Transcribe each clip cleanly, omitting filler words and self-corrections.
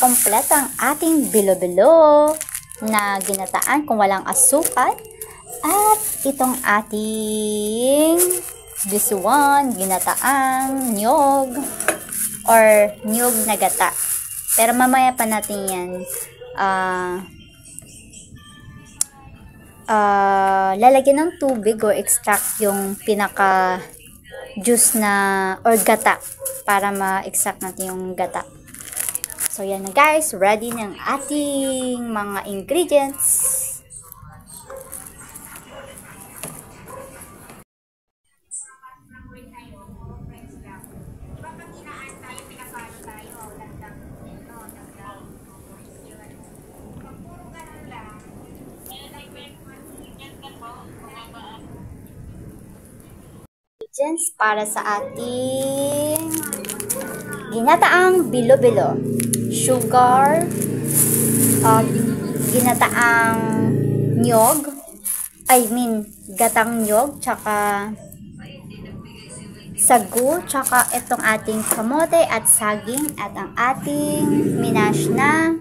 kompleto ang ating bilo-bilo na ginataan kung walang asukal. At itong ating this one, ginataang nyog or nyog na gata. Pero mamaya pa natin yan lalagyan ng tubig o extract yung pinaka juice na or gata para ma-extract natin yung gata. So yan na guys, ready na ang ating mga ingredients. Para sa ating ginataang bilo-bilo, sugar, ginataang nyog, gatang nyog, tsaka sagu, tsaka itong ating kamote at saging, at ang ating minash na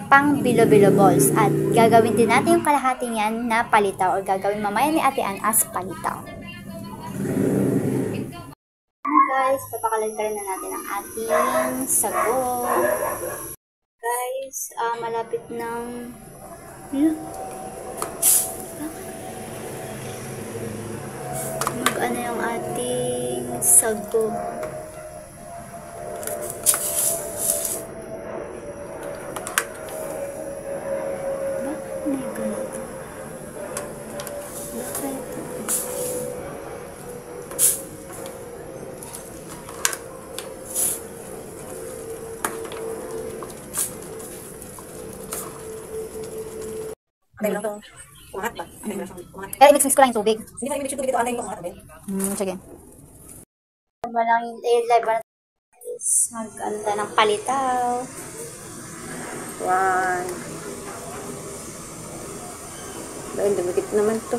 pang bilo-bilo balls. At gagawin din natin yung kalahati niyan na palitaw, o gagawin mamaya ni Ate Ann as palitaw. Guys, papakalagkarin na natin ang ating sago. Guys, malapit ng mag-ano yung ating sago. Bakit may ganito? Antay mo lang itong umangat ba? Antay mo lang siyang umangat. Kaya i-mix ko lang yung tubig. Hindi mo i-mix yung tubig ito, antay mo umangat ba? Sige. Walang live ba is mag-anta ng palitaw. One. Dahil dumikit naman ito.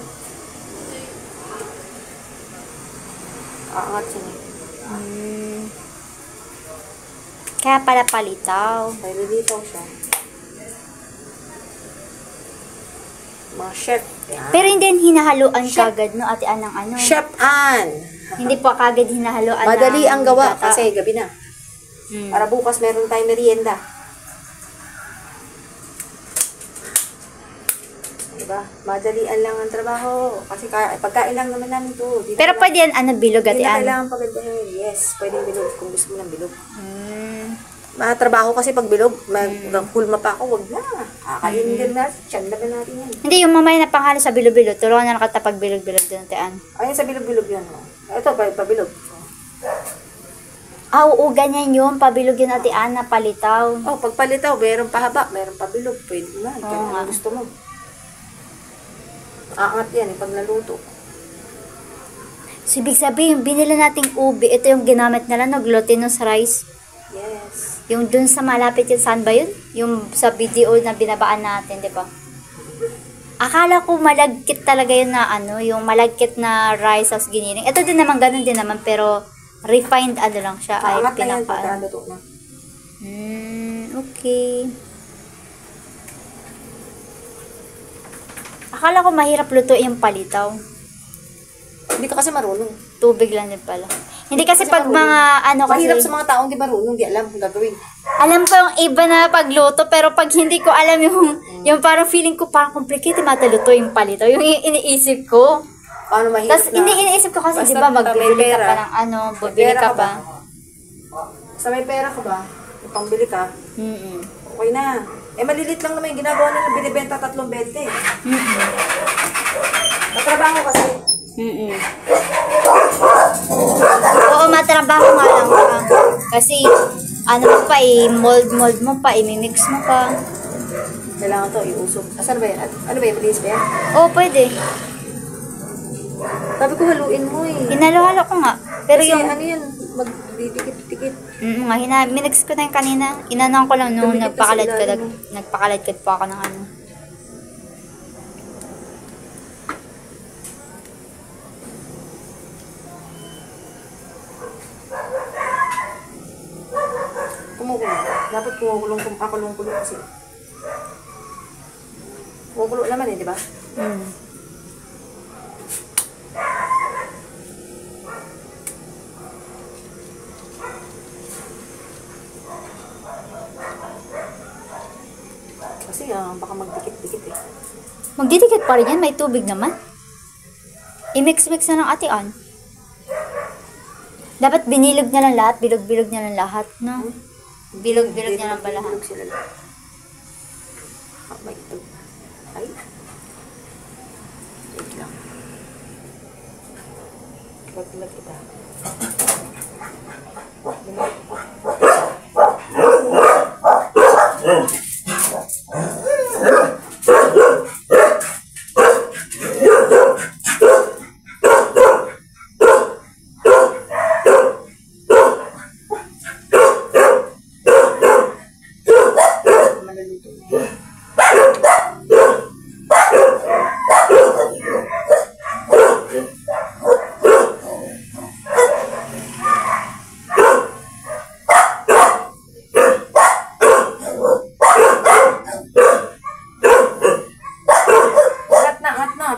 Aangat siya na. Kaya pala palitaw. Dahil lilitaw siya. Mga chef. Yan. Pero hindi hinahaluan kagad, no, Ate Ann, ng ano? Chef Ann. Hindi po kagad hinahaluan. Madali ang gawa gata. kasi gabi na. Para bukas meron tayong merienda. Diba? Madalian lang ang trabaho. Kasi pagkain lang naman namin ito. Pero pwede yan, bilog, Ate Hindi na Ann? kailangan paganda. Yes, pwedeng bilog kung gusto mo ng bilog. Matrabaho kasi pag bilog, mag-hulma pa ako, wag na. Kakainin din natin, tiyandagan natin yan. Hindi, yung mamaya na panghalo sa bilo-bilo, tulungan na nakatapag bilog-bilog din, Ate Ann. Ayun sa bilog-bilog yan. Ito, pabilog. Oo, ganyan yun. Pabilog yun, Ate Ann, na palitaw. Oh, pag palitaw, meron pahaba, meron pabilog. Pwede na. Kaya ano gusto mo. Aangat yan, pag naluto. So, ibig sabihin, binili nating ubi, ito yung ginamit nila, no, glutinous rice. Yes. Yung dun sa malapit yun, saan ba yun? Yung sa video na binabaan natin, di ba? Akala ko malagkit talaga yun na yung malagkit na rice as giniling. Ito din naman, ganun din naman, pero refined lang siya. Ay, pinapaan. Okay. Akala ko mahirap lutuin yung palitaw. Hindi ka kasi marunong. Tubig lang din pala. Hindi kasi pag mga kasi... Mahirap sa mga taong di marunong, di alam kung gagawin. Alam ko yung iba na pagluto, pero pag hindi ko alam yung parang feeling ko parang complicated mataluto yung palito. Yung iniisip ko. Paano mahirap Tapos iniisip ko kasi, di ba, magbibili ka pa ng bibili ka pa. Sa may pera ka ba? May pangbili ka? Okay na. Malilit lang naman yung ginagawa nila, binibenta 3.20. Matrabaho kasi. Oo, matrabaho nga lang ka. Kasi, mo pa mold mo pa, mimix mo pa. Kailangan to, iusok. Asan ba yan? Ano ba yan? Malinis ba yan? Oo, pwede. Sabi ko, haluin mo eh. Hinalo-halo ko nga. Pero kasi yung... ano yun? Magdidikit-dikit. Minix ko na yung kanina. Inanong ko lang nung nagpakaladkad po ako ng Kumukulo. Dapat pakulong-kulo kasi. Kumukulo naman di ba? Kasi baka magdikit-dikit eh. Magdidikit pa rin yan, may tubig naman. I-mix-mix na ng ate Ann. Dapat binilog na lang lahat, bilog-bilog na lang lahat, no? Bilog-bilog na lang ba lahat? Bilog sila lahat. May ito. Ay. Wait lang. Pag-lag kita.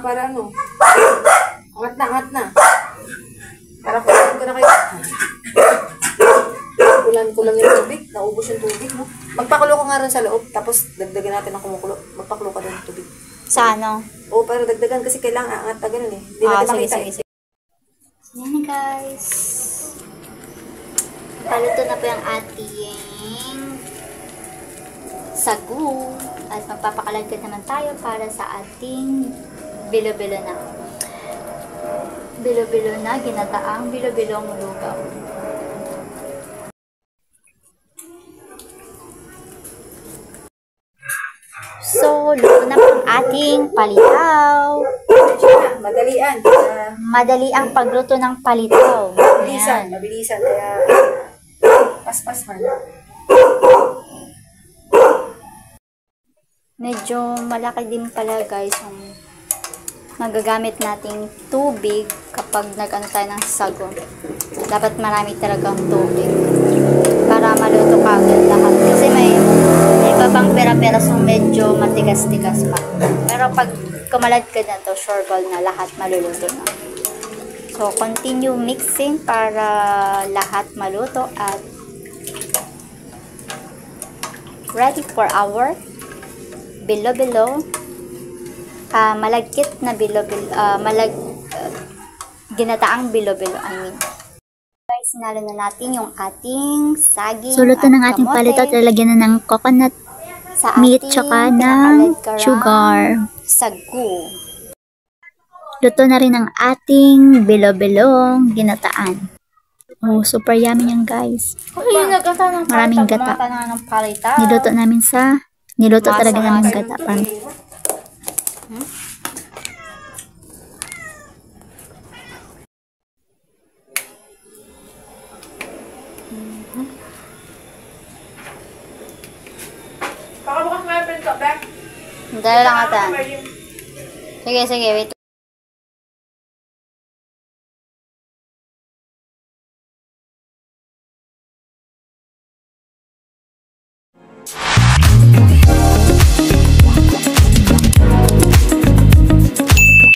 Para ano? Angat na. Para kulang ko na kayo. Kulang yung tubig. Naubos yung tubig, no? Magpakulo ko nga rin sa loob. Tapos dagdagan natin ang kumukulo. Magpakulo ka din ng tubig. Sa ano? Oo, para dagdagan kasi kailangan angat na ganun eh. Hindi natin makita eh. Yan na guys. Paluto na po yung ating sagu. At magpapakalagkad naman tayo para sa ating bilo-bilo na. Bilo-bilo na, ginataang bilo-bilong lugaw. So, luto na po ang ating palitaw. Madalian. Madali ang pagluto ng palitaw. Ayan. Mabilisan. Kaya paspas man. Medyo malaki din pala guys yung magagamit nating tubig kapag nag-ano tayo ng sago. Dapat marami talagang tubig para maluto kagad lahat. Kasi may iba pang pera-pera so medyo matigas-tigas pa. Pero pag kumalat ka na to, sure ball na lahat maluluto na. So, continue mixing para lahat maluto at ready for our bilo-bilo. Malagkit na bilo-bilo, ginataang bilo-bilo, I mean. Guys, sinalo na natin yung ating saging. So, luto ng ating palito at lalagyan na ng coconut sa meat tsaka ng sugar. Sagu. Luto na rin ang ating bilo-bilong ginataan. Oh, super yummy yan guys. Maraming gata. Niluto talaga namin gata. Baka bukas may print ka back. Dala lang atan. Sige, wait